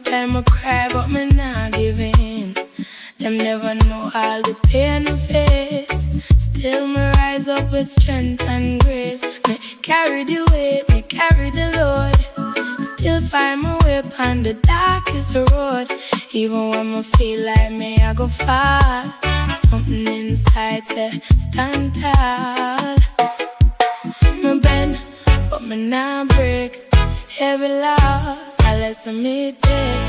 time I cry, but me not give in. Them never know all the pain I face. Still me rise up with strength and grace. Me carry the weight, me carry the load. Still find my way on the darkest road. Even when me feel like me I go far, something inside say stand tall. Me bend, but me not break. Every loss a lesson me take.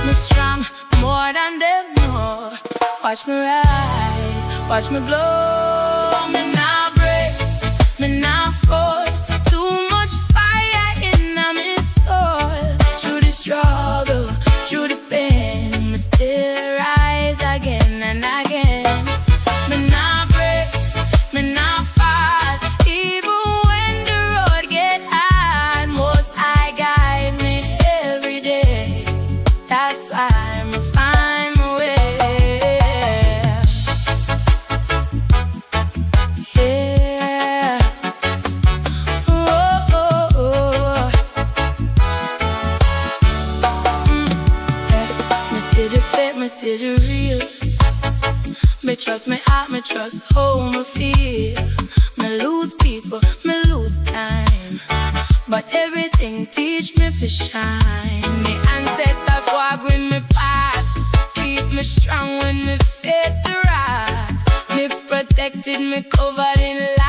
Me strong more than them know. Watch me rise, watch me glow. Me not break, me not fall. Too much fire in my soul. Through the struggle, through the pain, me still rise again and again. Me not break, me not fall. Even when the road get hard, most I guide me every day. That's why I'm find my way. Yeah. Oh, oh, oh. Yeah. Me see the fake, me see the real. Me trust me heart, me trust how me feel. Me lose people, me lose time, but everything teach me to shine. The ancestors walk with me path, keep me strong when me face the wrath. Me protected, me covered in light.